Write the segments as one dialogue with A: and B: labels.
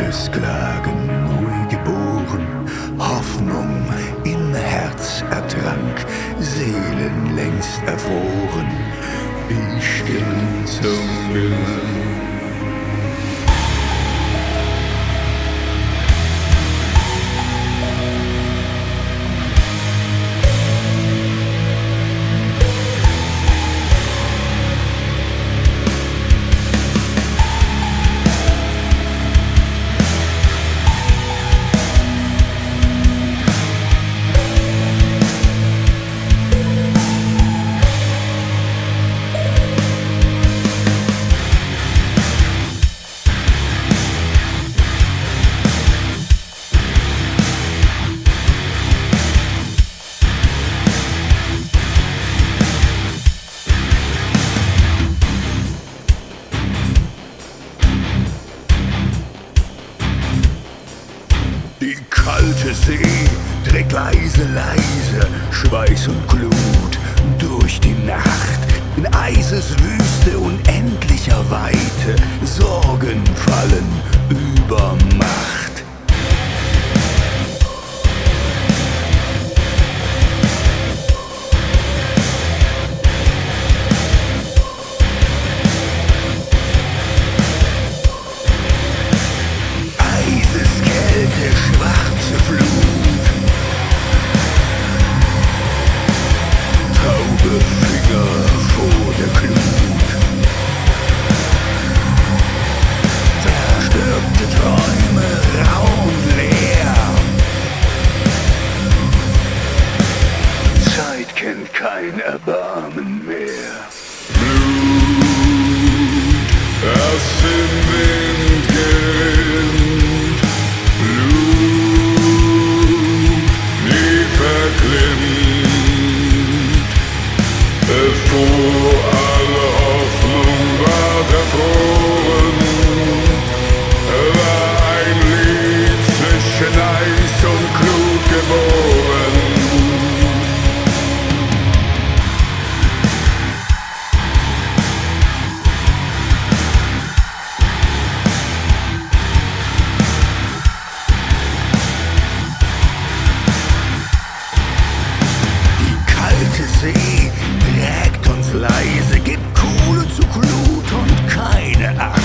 A: Todesklagen neu geboren, Hoffnung im Herz ertrank, Seelen längst erfroren, die stillen Zungen. Leise, Schweiß und Glut durch die Nacht, in Eiseswüste unendlicher Weite, Sorgen fallen über Macht. Eiseskälte, schwarze Flut, Finger vor der Glut, zerstörte Träume, rau und leer. Zeit kennt kein Erbarmen mehr.
B: Blut, das im Wind gerinnt, Blut, nie verklimmt. Bevor alle Hoffnung war erfroren, war ein Lied zwischen Eis und Glut geboren.
A: Die kalte See trägt uns leise, gibt Kohle zu Glut und keine Acht.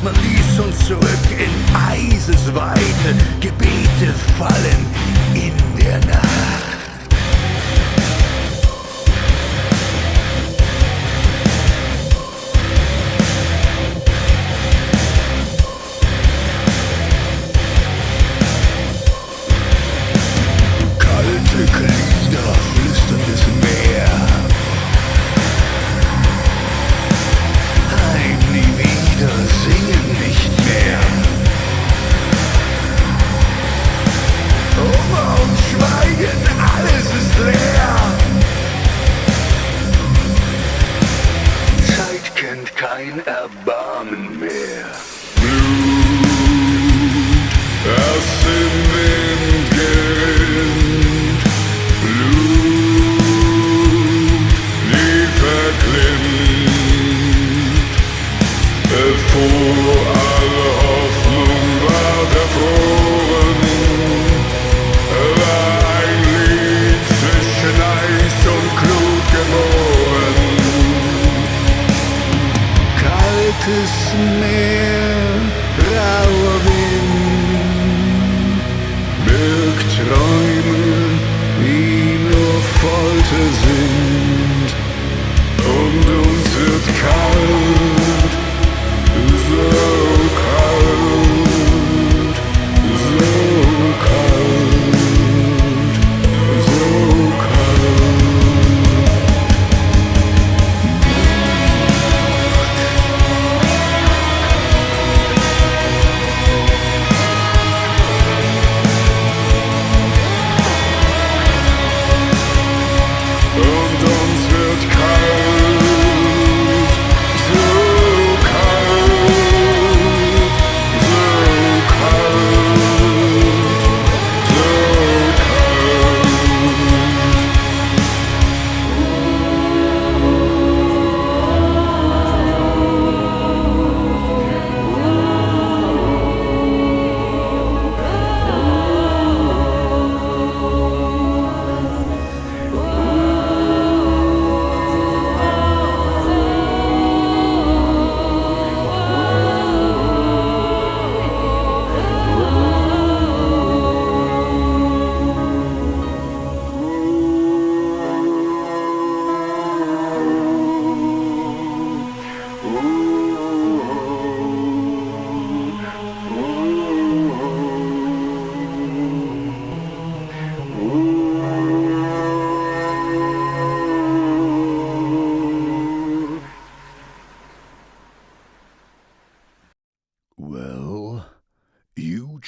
A: Man ließ uns zurück in Eisesweite, Gebete fallen in der Nacht. Kalte Glieder, flüsterndes Meer. Nie wieder, singen nicht mehr. Hunger und Schweigen, alles ist leer. Zeit kennt kein Erbarmen mehr.
B: Blut, das im Wind gerinnt, Blut, nie verklimmt. Bevor alle Hoffnung war erfroren, war ein Lied zwischen Eis und Glut geboren.
A: Kaltes Meer, rauer Wind, birgt Träume, die nur Folter sind, und uns wird kalt. So kalt, so kalt, so kalt.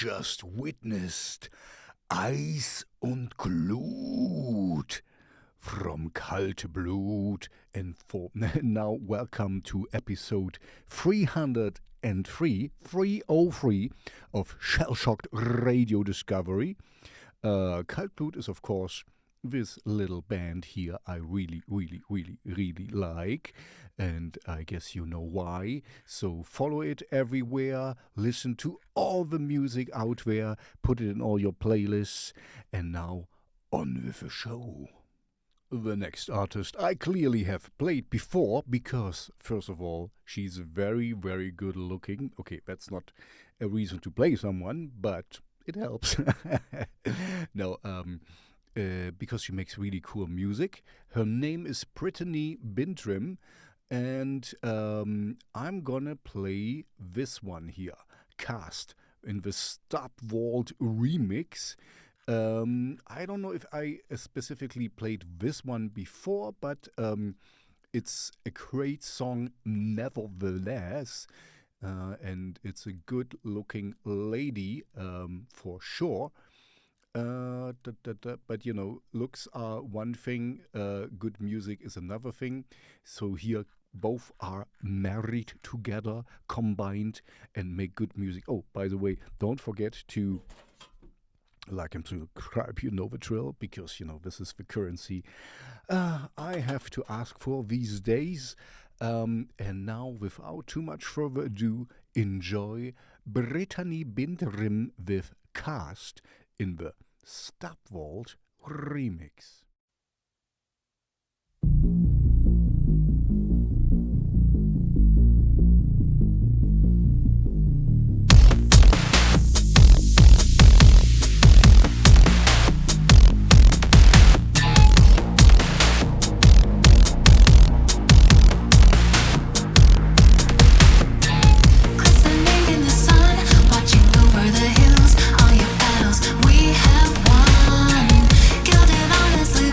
A: just witnessed Eis und Glut from Kaltblut, and now welcome to episode 303 of Shellshocked Radio Discovery. Kaltblut is, of course, this little band here I really like, and I guess you know why. So follow it everywhere, listen to all the music out there, put it in all your playlists, and now on with the show. The next artist I clearly have played before because, first of all, she's very good looking. Okay, that's not a reason to play someone, but it helps. No, because she makes really cool music. Her name is Brittany Bindrim, and I'm gonna play this one here, Cast, in the Stabwalt remix. I don't know if I specifically played this one before, but it's a great song nevertheless, and it's a good-looking lady for sure. But you know, looks are one thing, good music is another thing. So here both are married together, combined, and make good music. Oh, by the way, don't forget to like and subscribe, you know the drill, because you know this is the currency I have to ask for these days. And now, without too much further ado, enjoy Brittany Bindrim with Cast in the Stabwalt remix.
C: Honestly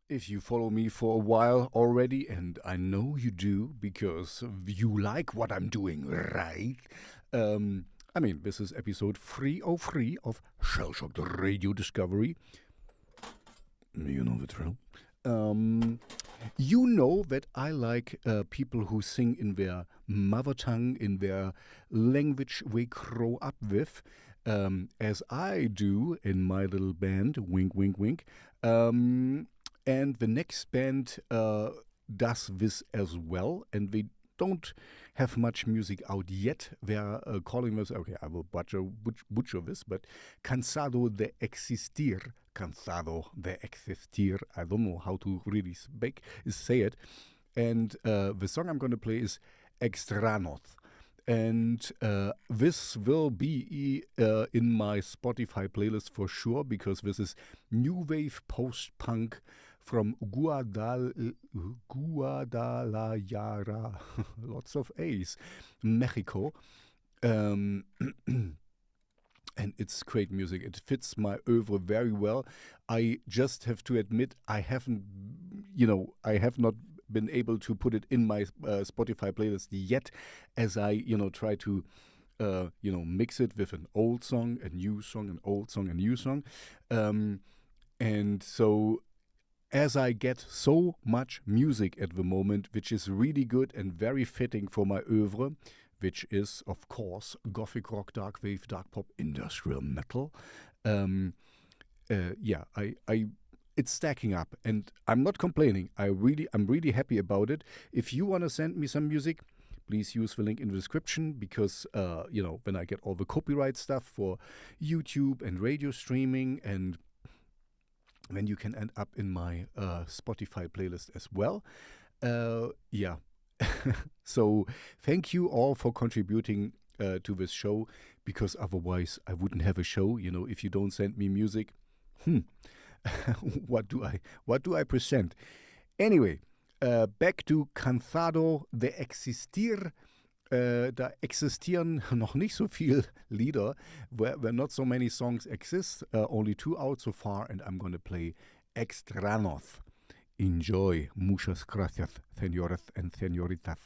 A: if you follow me for a while already, and I know you do because you like what I'm doing, right? This is episode 303 of Shellshocked Radio Discovery. You know the drill. You know that I like people who sing in their mother tongue, in their language they grow up with, as I do in my little band, wink, wink, wink. And the next band does this as well, and they don't have much music out yet. They're calling this, okay, I will butcher this, but Cansado de Existir. Cansado de Existir. I don't know how to really say it. And the song I'm going to play is Extraños. And this will be in my Spotify playlist for sure, because this is new wave post-punk from Guadalajara, lots of A's, Mexico. And it's great music. It fits my oeuvre very well. I just have to admit, I have not been able to put it in my Spotify playlist yet, as I, try to, mix it with an old song, a new song, an old song, a new song. And so, as I get so much music at the moment, which is really good and very fitting for my oeuvre, which is, of course, gothic rock, dark wave, dark pop, industrial metal. It's stacking up, and I'm not complaining. I'm really happy about it. If you want to send me some music, please use the link in the description, because when I get all the copyright stuff for YouTube and radio streaming, and then you can end up in my Spotify playlist as well. So thank you all for contributing to this show, because otherwise I wouldn't have a show. If you don't send me music, what do I present? Anyway, back to Cansado de Existir. Da existieren noch nicht so viel Lieder, where not so many songs exist, only 2 out so far, and I'm gonna play Extraños. Enjoy. Muchas gracias, señores and señoritas.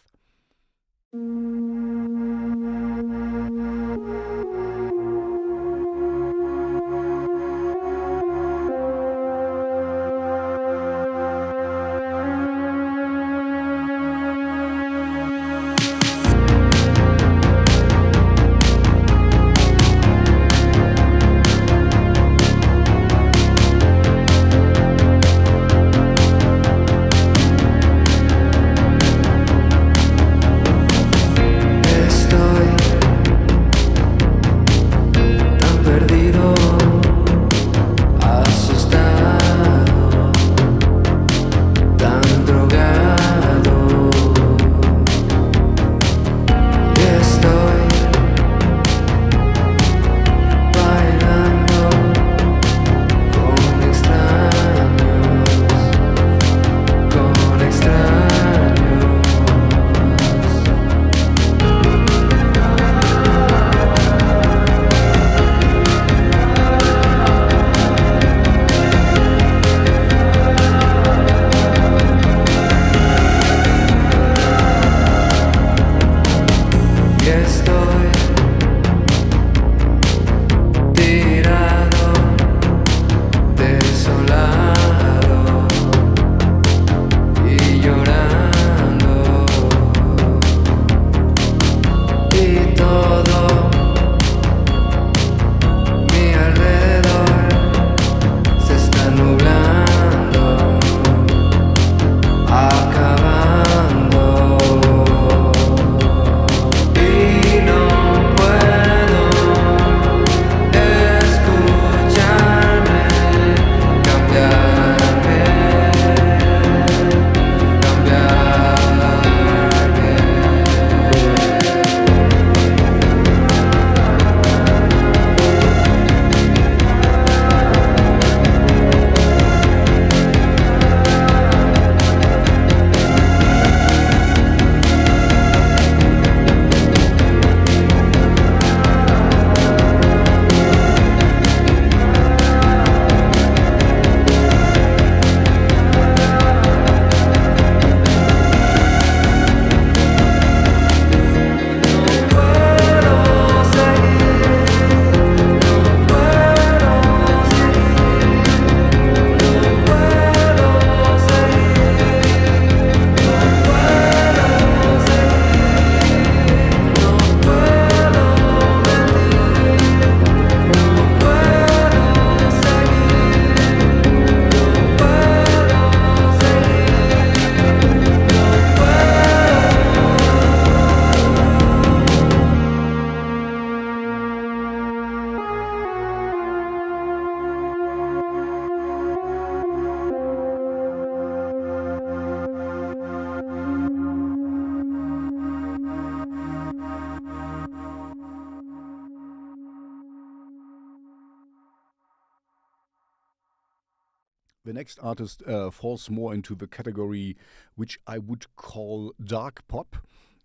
C: The next artist falls more into the category which I would call dark pop.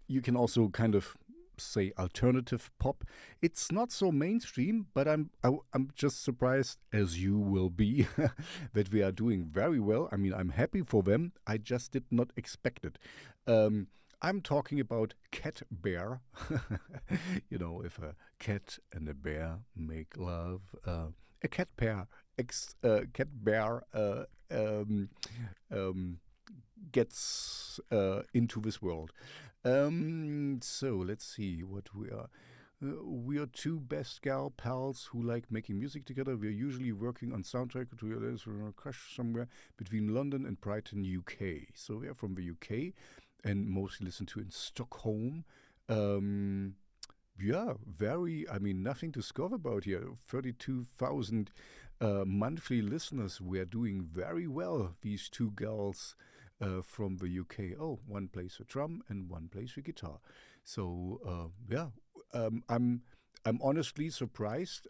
C: You can also kind of say alternative pop. It's not so mainstream, but I'm just surprised, as you will be, that we are doing very well. I mean, I'm happy for them. I just did not expect it. I'm talking about CATBEAR. You know, if a cat and a bear make love, a cat pair, CATBEAR gets into this world. So let's see what we are. We are two best gal pals who like making music together. We are usually working on soundtrack to a crash somewhere between London and Brighton, UK. So we are from the UK and mostly listen to in Stockholm. I mean, nothing to scoff about here. 32,000 monthly listeners. We are doing very well, these two gals from the UK. Oh, one plays the drum and one plays the guitar. So, I'm honestly surprised.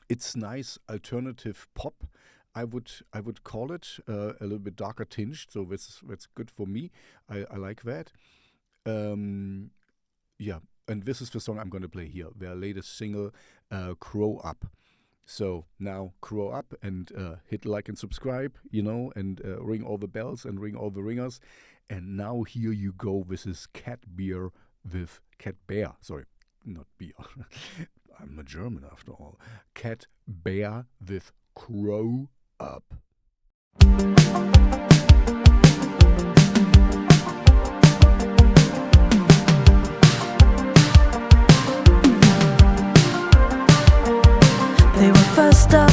C: It's nice alternative pop. I would call it a little bit darker tinged, so that's good for me. I like that. And this is the song I'm going to play here. Their latest single, Grow Up. So now grow up and hit like and subscribe, and ring all the bells and ring all the ringers. And now here you go. This is CATBEAR with CATBEAR. Sorry, not beer. I'm a German after all. CATBEAR with Grow Up.
D: They were first up,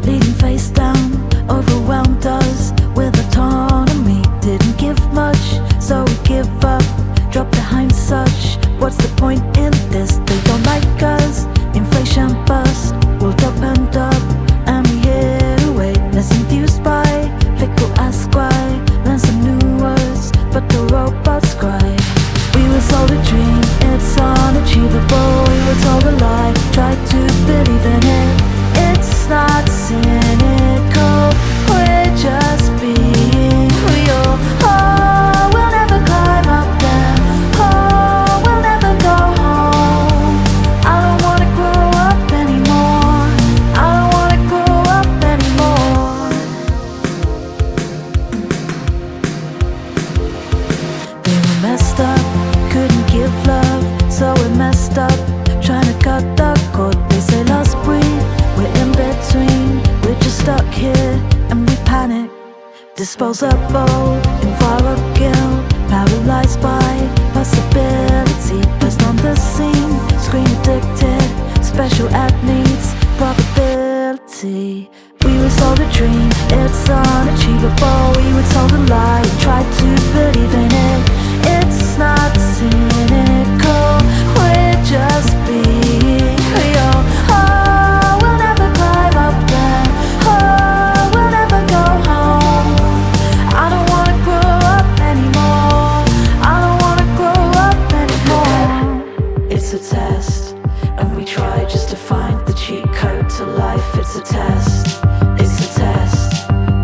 D: leading face down, overwhelmed us with autonomy. Didn't give much, so we give up, drop behind such. What's the point in this? They don't like us, inflation bust, world up and up, and we here to wait. Less enthused by, fickle ask why, learn some new words, but the robots cry. We were sold a dream, it's unachievable. We were told a lie, tried to believe in it. It's not cynical, we're just being real. Oh, we'll never climb up there. Oh, we'll never go home. I don't wanna grow up anymore. I don't wanna grow up anymore. They were messed up, couldn't give love, so we messed up, trying to cut the cord. They say lost breed, we're in between, we're just stuck here and we panic. Disposable, involved guilt, paralyzed by possibility. Burst on the scene, screen addicted, special ed needs, probability. We were sold a dream, it's unachievable. We were told a lie, tried to believe in it. It's not cynical, we're just being real. Oh, we'll never climb up there. Oh, we'll never go home. I don't wanna grow up anymore. I don't wanna grow up anymore. It's a test, and we try just to find the cheat code to life. It's a test, it's a test.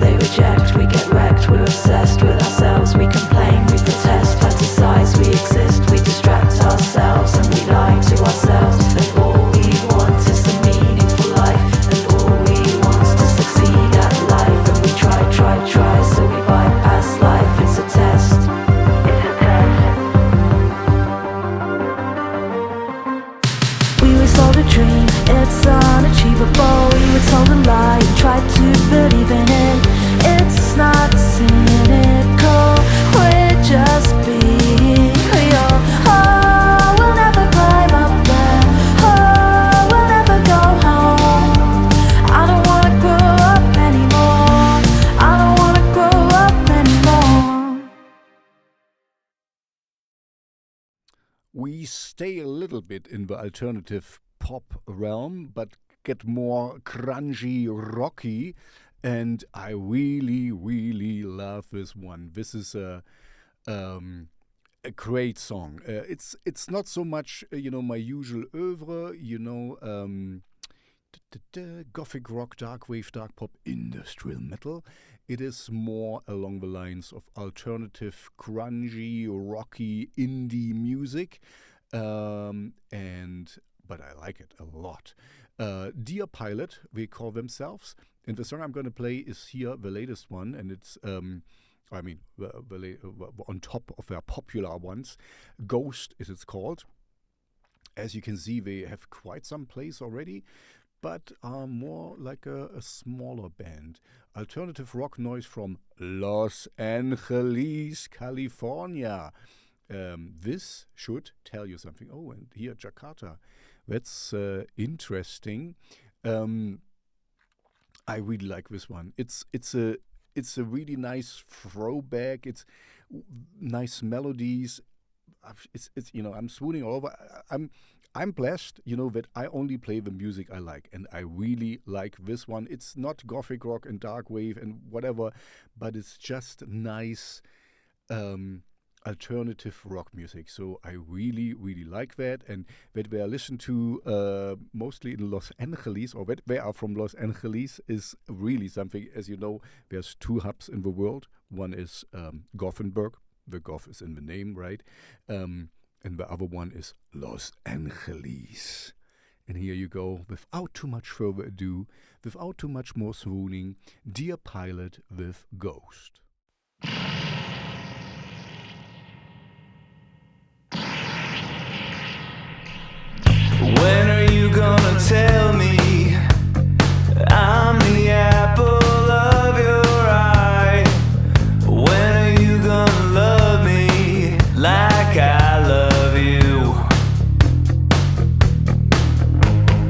D: They reject, we get wrecked. We're obsessed with ourselves. We complain, we protest, fantasize, we exist. We distract ourselves and we lie to ourselves. And all we want is a meaningful life. And all we want is to succeed at life. And we try, so we bypass life. It's a test. It's a test. We were sold a dream, it's unachievable. We were told a lie, tried to believe in it. It's not cynical, we're just being real. Oh, we'll never climb up there. Oh, we'll never go home. I don't wanna grow up anymore. I don't wanna grow up anymore.
C: We stay a little bit in the alternative pop realm, but get more grungy, rocky. And I really, really love this one. This is a great song. It's not so much my usual oeuvre. Gothic rock, dark wave, dark pop, industrial metal. It is more along the lines of alternative, grungy, rocky, indie music, but I like it a lot. Dear Pilot, they call themselves, and the song I'm going to play is here, the latest one, and it's on top of their popular ones. Ghost is it's called. As you can see, they have quite some plays already, but are more like a smaller band. Alternative rock noise from Los Angeles, California. This should tell you something. Oh, and here, Jakarta. That's interesting. I really like this one. It's a really nice throwback. It's nice melodies. It's I'm swooning all over. I'm blessed, that I only play the music I like, and I really like this one. It's not gothic rock and dark wave and whatever, but it's just nice alternative rock music. So I really, really like that, and that they are listened to mostly in Los Angeles, or that they are from Los Angeles, is really something. As you know, there's 2 hubs in the world. One is Gothenburg. The Goth is in the name, right? And the other one is Los Angeles. And here you go, without too much further ado, without too much more swooning, Dear Pilot with Ghost.
E: When are you gonna tell me I'm the apple of your eye? When are you gonna love me like I love you?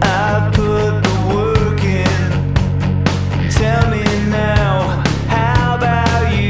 E: I've put the work in. Tell me now, how about you?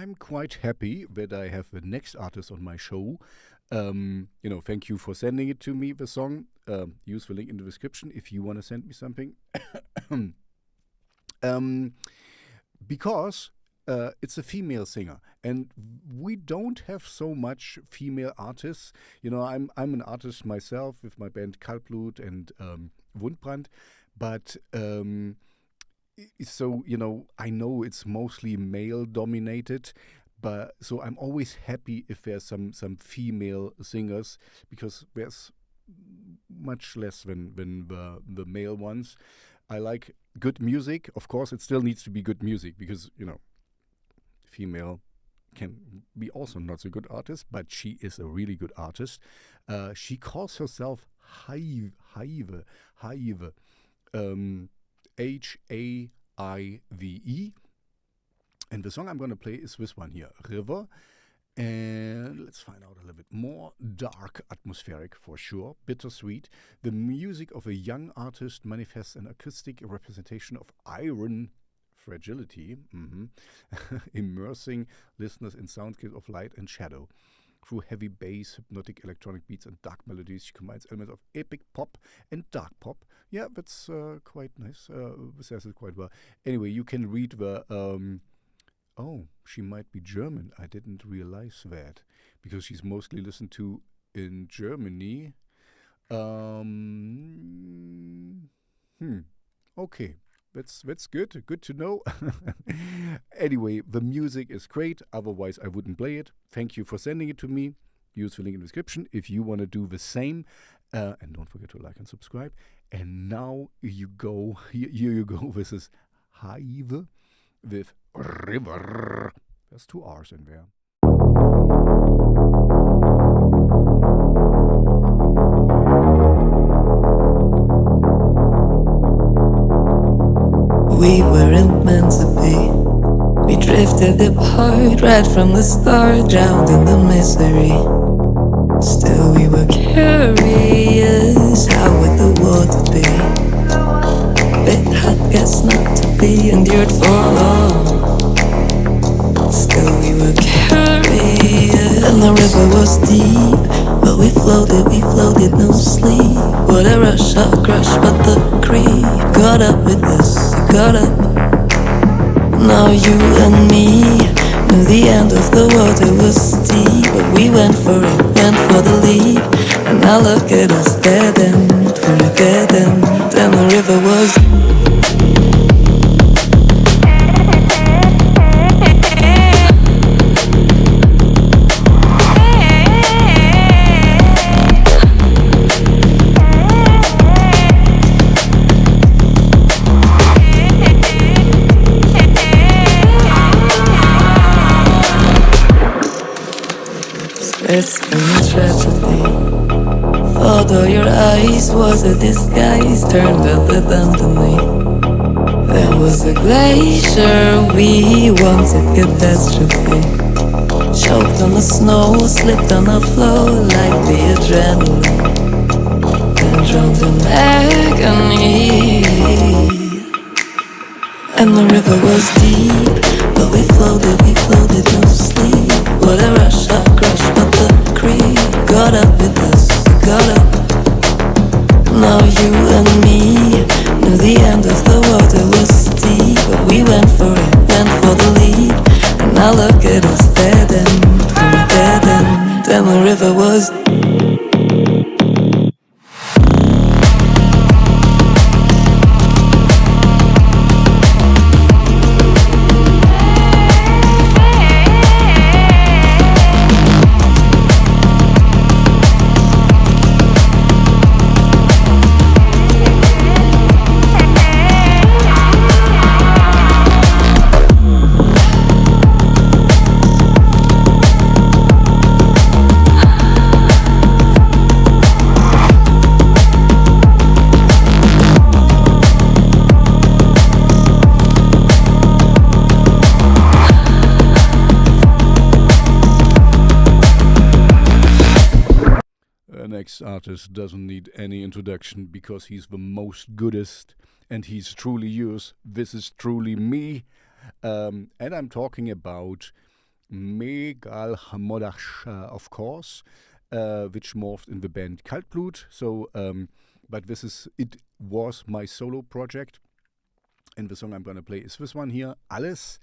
C: I'm quite happy that I have the next artist on my show. Thank you for sending it to me, the song. Use the link in the description if you want to send me something. Because it's a female singer, and we don't have so much female artists. I'm an artist myself with my band Kaltblut and Wundbrand, but I know it's mostly male dominated, but so I'm always happy if there's some female singers, because there's much less than the male ones. I like good music. Of course, it still needs to be good music, because female can be also not so good artist, but she is a really good artist. She calls herself HAIVE, HAIVE, HAIVE. And the song I'm going to play is this one here, River. And let's find out a little bit more. Dark, atmospheric for sure, bittersweet. The music of a young artist manifests an acoustic representation of iron fragility, immersing listeners in soundscapes of light and shadow. Through heavy bass, hypnotic electronic beats, and dark melodies, she combines elements of epic pop and dark pop. Yeah, that's quite nice. Says it quite well. Anyway, you can read the... she might be German. I didn't realize that, because she's mostly listened to in Germany. Okay. That's good. Good to know. Anyway, the music is great. Otherwise, I wouldn't play it. Thank you for sending it to me. Use the link in the description if you want to do the same. And don't forget to like and subscribe. And now you go. Here you go. This is HAIVE with River. There's 2 R's in there.
F: We weren't meant to be. We drifted apart right from the start, drowned in the misery. Still we were curious, how would the water be? Bit hot, guess not to be endured for long. Still we were curious, and the river was deep, but we floated, no sleep. What a rush, a crush, but the creep got up with us, got up. Now you and me knew the end of the water was steep, but we went for it, went for the leap. And now look at us, dead end, we're a dead end. And the river was... It's been a tragedy. Thought all your eyes was a disguise, turned out it me. There was a glacier, we wanted catastrophe. Choked on the snow, slipped on the flow like the adrenaline, then drowned in agony. And the river was deep, but we floated, no sleep. What a rush, a crush, but the creep got up with us, got up. Now you and me knew the end of the water was steep, but we went for it, went for the lead. And now look at us, dead end, we're dead end. And the river was...
C: Next artist doesn't need any introduction, because he's the most goodest and he's truly yours. This is truly me. And I'm talking about MEGALMODAS, of course, which morphed in the band Kaltblut. So, but it was my solo project. And the song I'm going to play is this one here, Alles.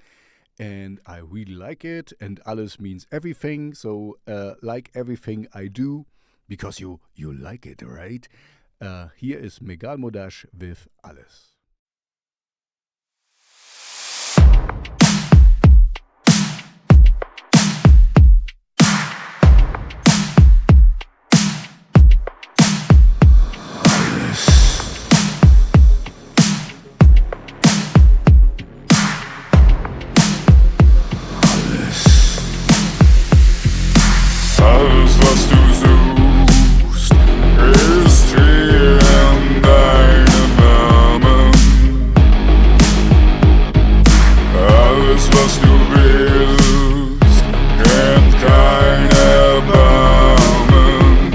C: And I really like it. And alles means everything. So, like everything I do, because you like it, right? Here is MEGALMODAS with Alles.
B: Alles, was du suchst, ist hier in deinem Namen. Alles, was du willst, kennt kein Erbarmen.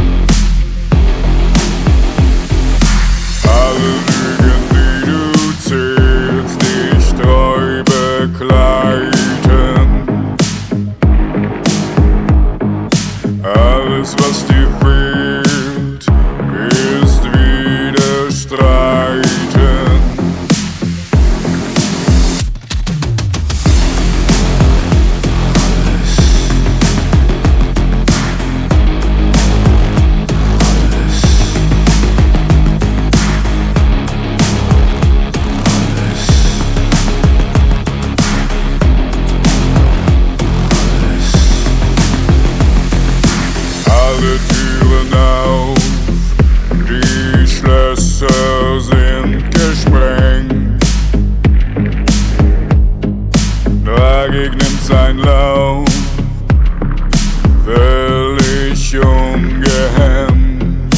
B: Alle Lügen, die du zählst, dich treu begleiten. Alles, was dir fehlt, ist widerstreiten. Alle Türen auf, die Schlösser sind gesprengt. Tragik nimmt seinen Lauf, völlig ungehemmt.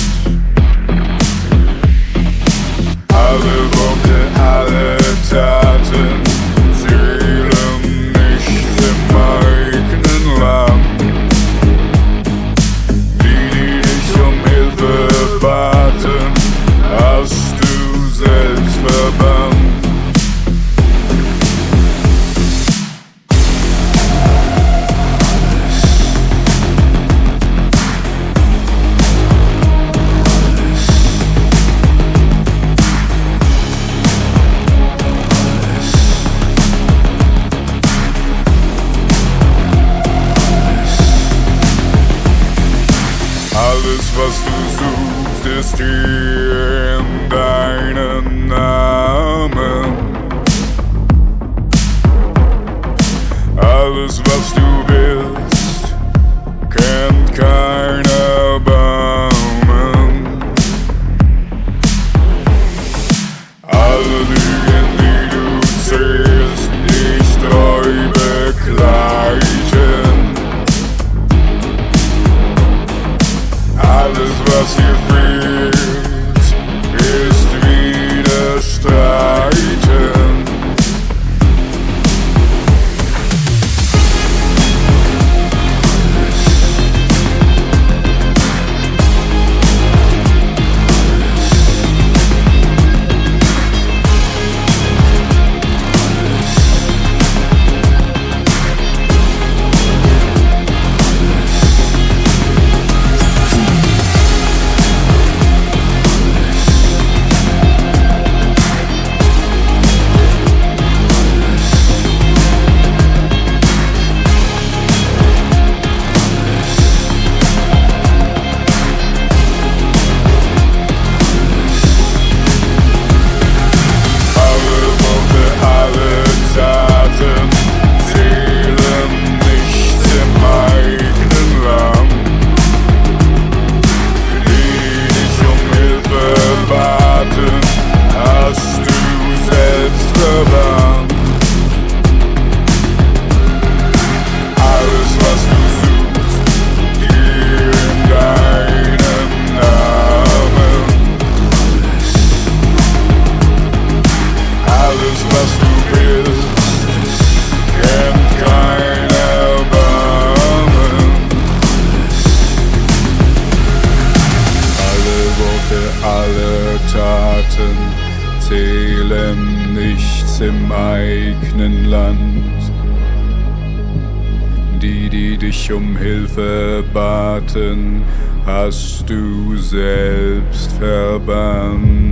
B: Alle Worte, alle Taten zählen nicht im eigenen Land. Baten hast du selbst verbannt. Alles, was du suchst, ist hier in deinem Namen. Alles, was du willst, kennt kein Erbarmen. Alle Lügen, die du zählst, dich treu begleiten. Alles, was dir fehlt, ist widerstreiten. die dich um Hilfe baten, hast du selbst verbannt.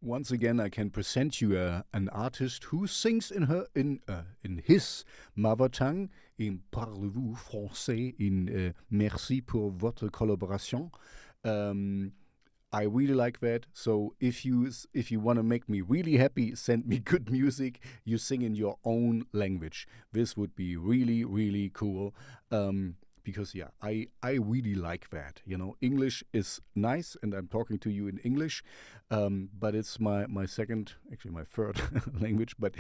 C: Once again, I can present you an artist who sings in his mother tongue, in Parlez-vous français, in Merci pour votre collaboration. I really like that. So if you want to make me really happy, send me good music. You sing in your own language. This would be really, really cool. Because I really like that. English is nice, and I'm talking to you in English, but it's my second, actually my third language. But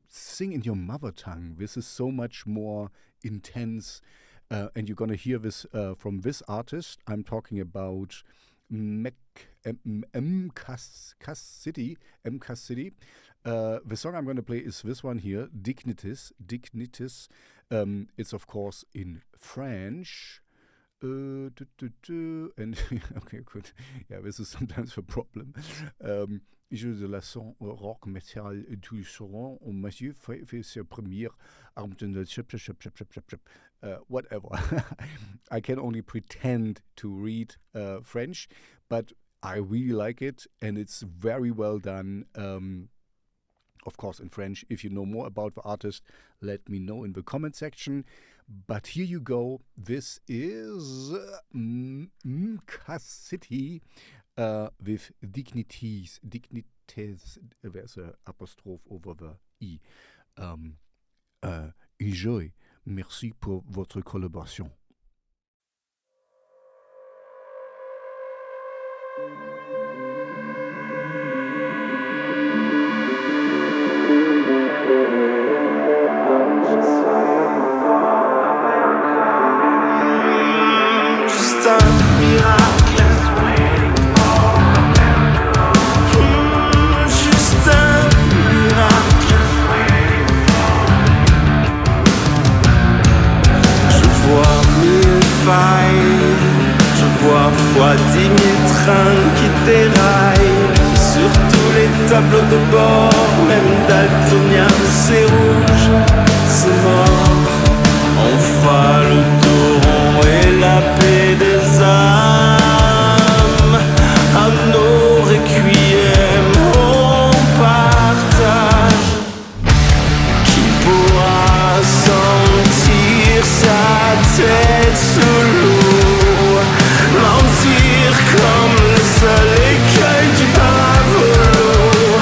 C: sing in your mother tongue. This is so much more intense, and you're gonna hear this from this artist. I'm talking about MKASCITY. The song I'm going to play is this one here, Dignités. It's of course in French. And okay, good. Yeah, this is sometimes a problem. Je de la son rock metal tout son monsieur fait ses premières whatever. I can only pretend to read French, but I really like it, and it's very well done. Of course, in French. If you know more about the artist, let me know in the comment section. But here you go. This is MKASCITY with Dignités. Dignités. There's an apostrophe over the I. Enjoy. Merci pour votre collaboration.
E: Je vois fois 10 000 trains qui déraillent sur tous les tableaux de bord, même daltonien, c'est rouge, c'est mort. On fera le dos rond et la paix des âmes. À nos requiem on partage. Qui pourra sentir sa tête sous l'eau, mentir comme le seul écueil du pavot.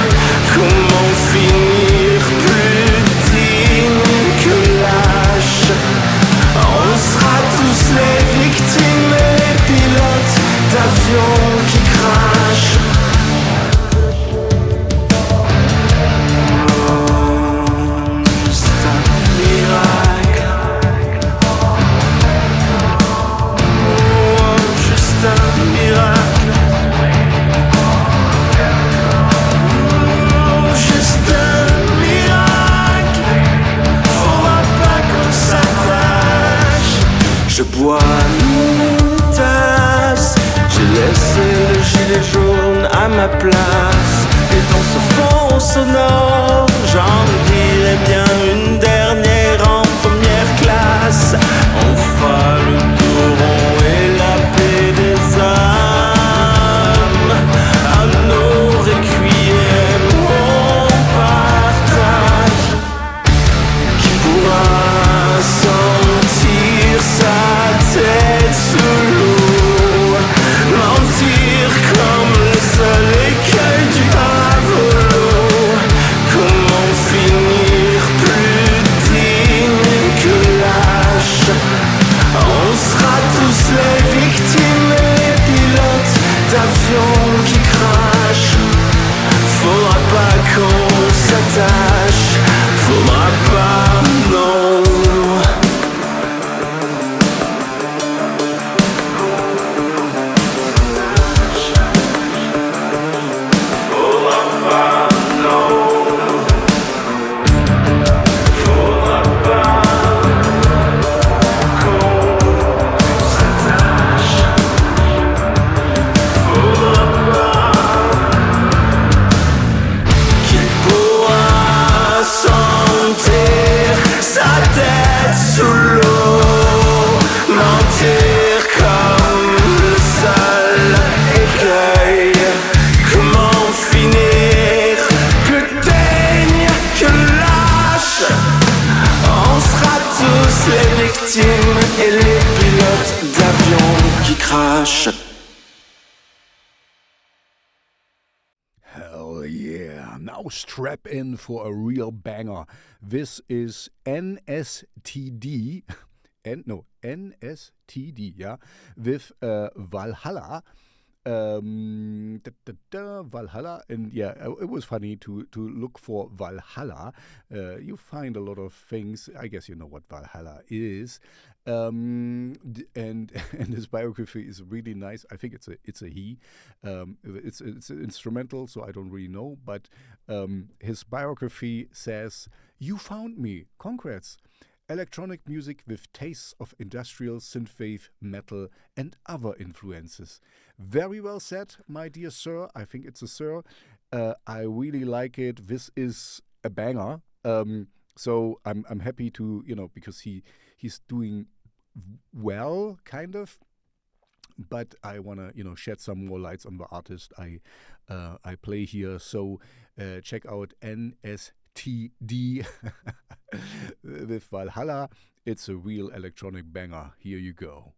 E: Comment finir plus digne que lâche? On sera tous les victimes et les pilotes d'avions qui crachent. Juste un miracle. Juste un miracle. Juste un miracle. Faudra pas qu'on s'attache. Je bois une tasse. J'ai laissé le gilet jaune à ma place. Et dans ce fond sonore, j'en dirais bien une dernière en première classe. On fera le tour rond et la paix des âmes. À nos requiem on partage. Qui pourra sentir sa tête sous l'eau, mentir comme le seul écueil du pavot. Comment finir plus sous l'eau, mentir comme le seul écueil. Comment finir? Que daigne, que lâche. On sera tous les victimes et les pilotes d'avions qui crachent.
C: Hell yeah. Now strap in for a real banger. This is NSTD. NSTD, yeah. With Valhalla. Valhalla, and yeah, it was funny to look for Valhalla. You find a lot of things. I guess you know what Valhalla is, and his biography is really nice. I think it's a he. It's instrumental, so I don't really know. But his biography says, "You found me. Congrats." Electronic music with tastes of industrial synthwave, metal, and other influences. Very well said, my dear sir. I think it's a sir. I really like it. This is a banger. So I'm happy to, because he's doing well, kind of. But I wanna, shed some more lights on the artist I play here. So check out NSTD with Valhalla. It's a real electronic banger. Here you go.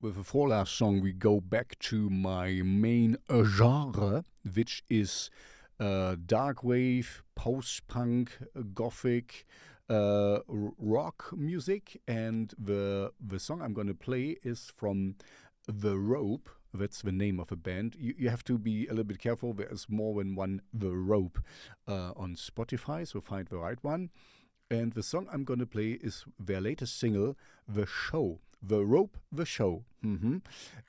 C: With the four last song, we go back to my main genre, which is darkwave, post-punk, gothic, rock music. And the song I'm going to play is from The Rope. That's the name of a band. You have to be a little bit careful. There is more than one The Rope on Spotify, so find the right one. And the song I'm going to play is their latest single, The Show. The Rope, The Show.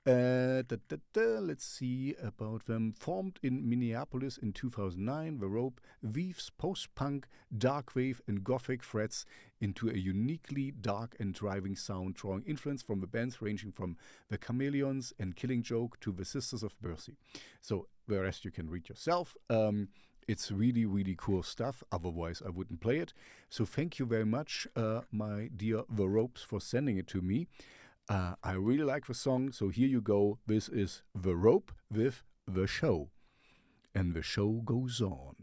C: Let's see about them. Formed in Minneapolis in 2009, The Rope weaves post-punk, darkwave, and gothic threads into a uniquely dark and driving sound, drawing influence from the bands ranging from The Chameleons and Killing Joke to The Sisters of Mercy. So the rest you can read yourself. It's really, really cool stuff. Otherwise, I wouldn't play it. So thank you very much, my dear The Ropes, for sending it to me. I really like the song. So here you go. This is The Rope with The Show. And the show goes on.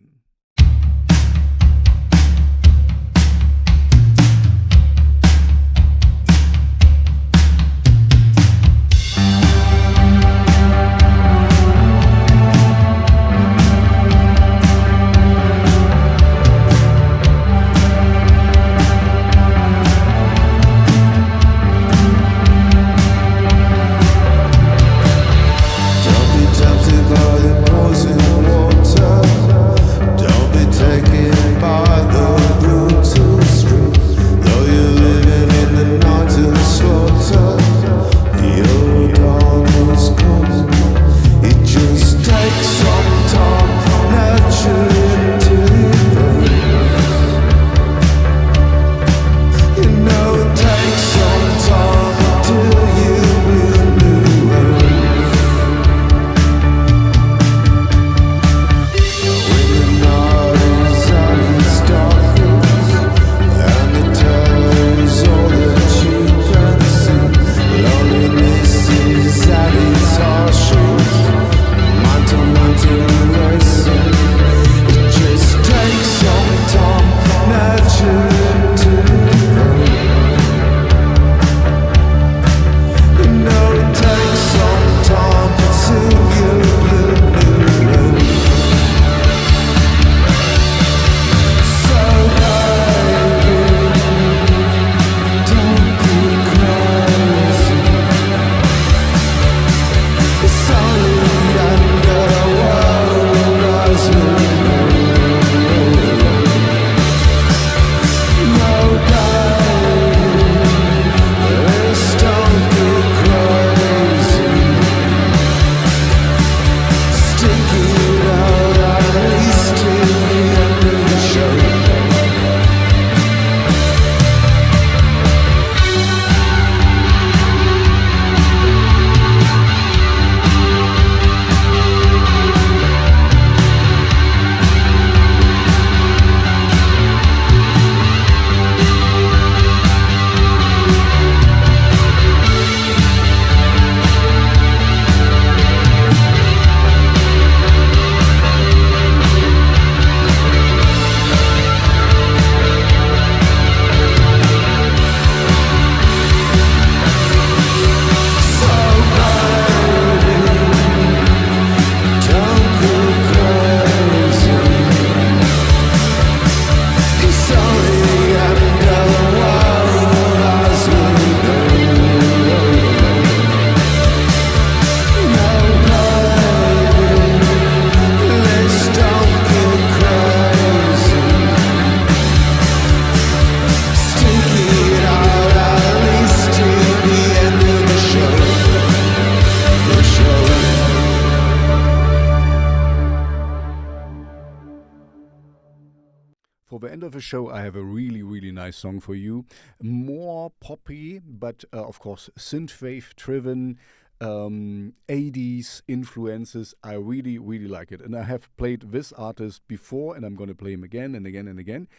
C: For the end of the show, I have a really, really nice song for you. More poppy, but of course, synthwave driven, 80s influences. I really, really like it. And I have played this artist before, and I'm going to play him again and again and again.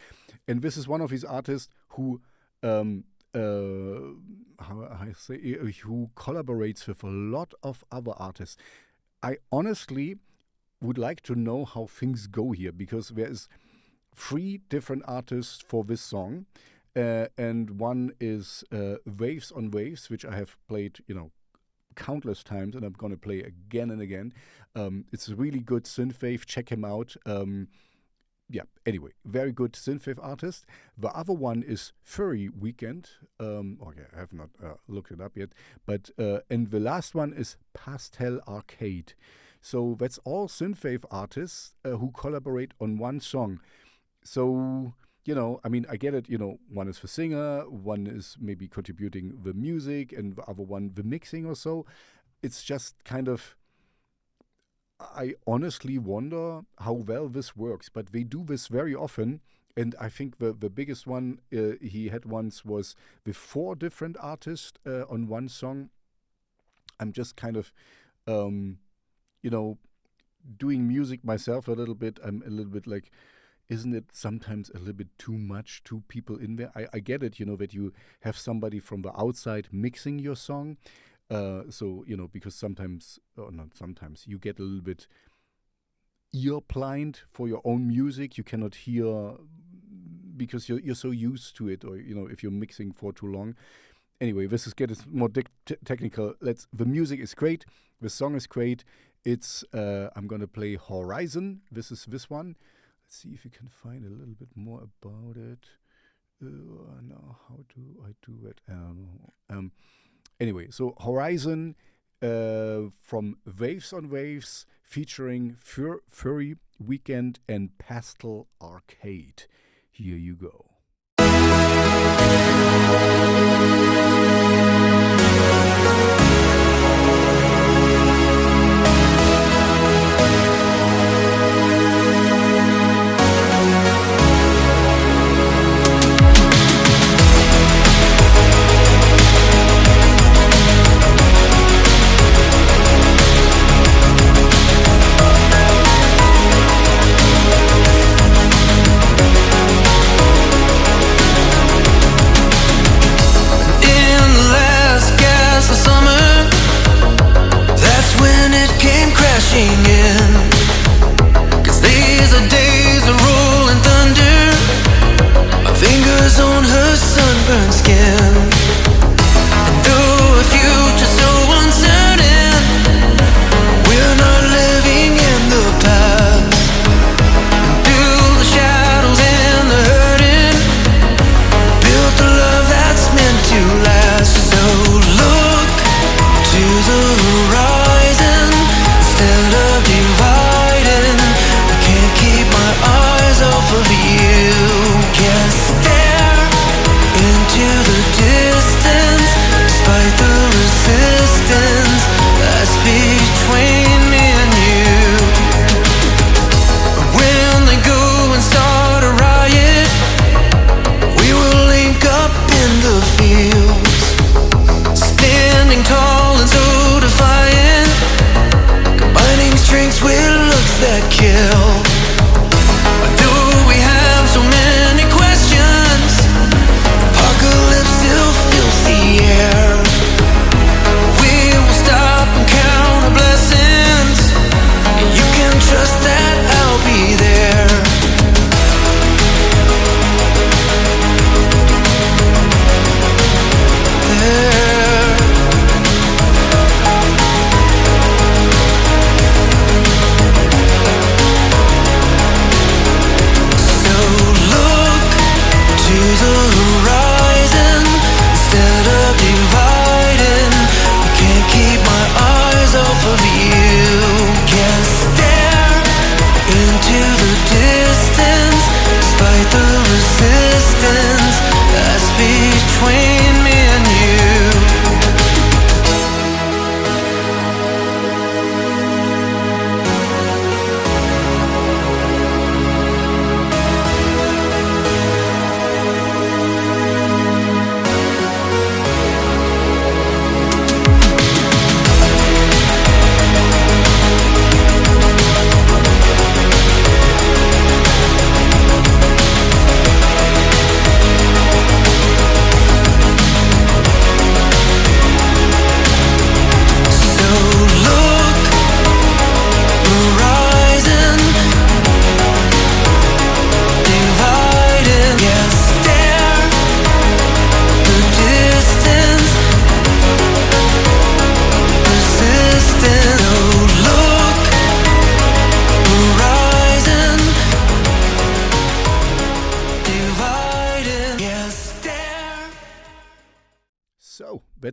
C: And this is one of these artists who who collaborates with a lot of other artists. I honestly would like to know how things go here, because there is 3 different artists for this song, and one is Waves on Waves, which I have played, countless times, and I'm going to play again and again. It's a really good synthwave. Check him out. yeah, anyway, very good synthwave artist. The other one is Furry Weekend. Okay, I have not looked it up yet. But and the last one is Pastel Arcade. So that's all synthwave artists who collaborate on one song. So, you know, I mean, I get it, you know, one is the singer, one is maybe contributing the music, and the other one the mixing or so. It's just kind of, I honestly wonder how well this works, but they do this very often. And I think the biggest one he had once was with 4 different artists on one song. I'm just kind of, you know, doing music myself a little bit. I'm a little bit like, isn't it sometimes a little bit too much, 2 people in there? I get it, you know, that you have somebody from the outside mixing your song. So, you know, because sometimes, or not sometimes, you get a little bit ear blind for your own music. You cannot hear because you're so used to it, or, you know, if you're mixing for too long. Anyway, this is getting more technical. The music is great. The song is great. It's, I'm going to play Horizon. This is this one. Let's see if you can find a little bit more about it. No, how do I do it? Anyway, so Horizon from Waves on Waves featuring Furry Weekend and Pastel Arcade. Here you go.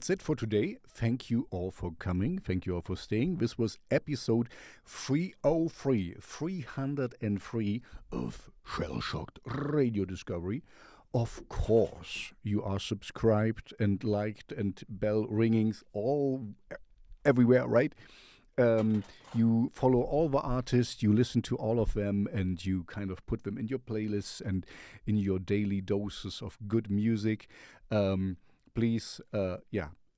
C: that's it for today. Thank you all for coming. Thank you all for staying. This was episode 303 of Shellshocked Radio Discovery. Of course, you are subscribed and liked and bell ringings all everywhere, right? You follow all the artists, you listen to all of them, and you kind of put them in your playlists and in your daily doses of good music. Please,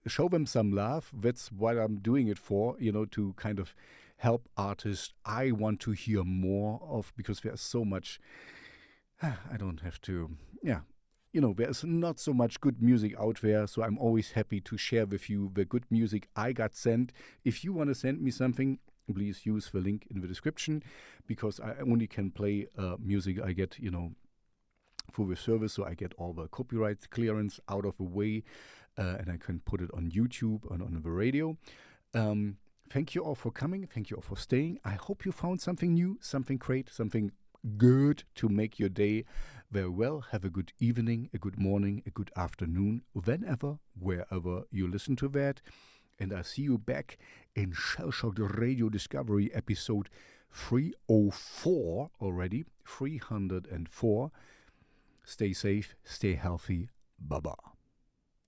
C: show them some love. That's what I'm doing it for, to kind of help artists I want to hear more of, because there's so much. I don't have to, there's not so much good music out there, so I'm always happy to share with you the good music I got sent. If you want to send me something, please use the link in the description, because I only can play music I get, through the service, so I get all the copyright clearance out of the way, and I can put it on YouTube and on the radio. Thank you all for coming. Thank you all for staying. I hope you found something new, something great, something good to make your day very well. Have a good evening, a good morning, a good afternoon, whenever, wherever you listen to that. And I see you back in Shellshocked Radio Discovery episode 304 already, 304. Stay safe, stay healthy. Bye-bye.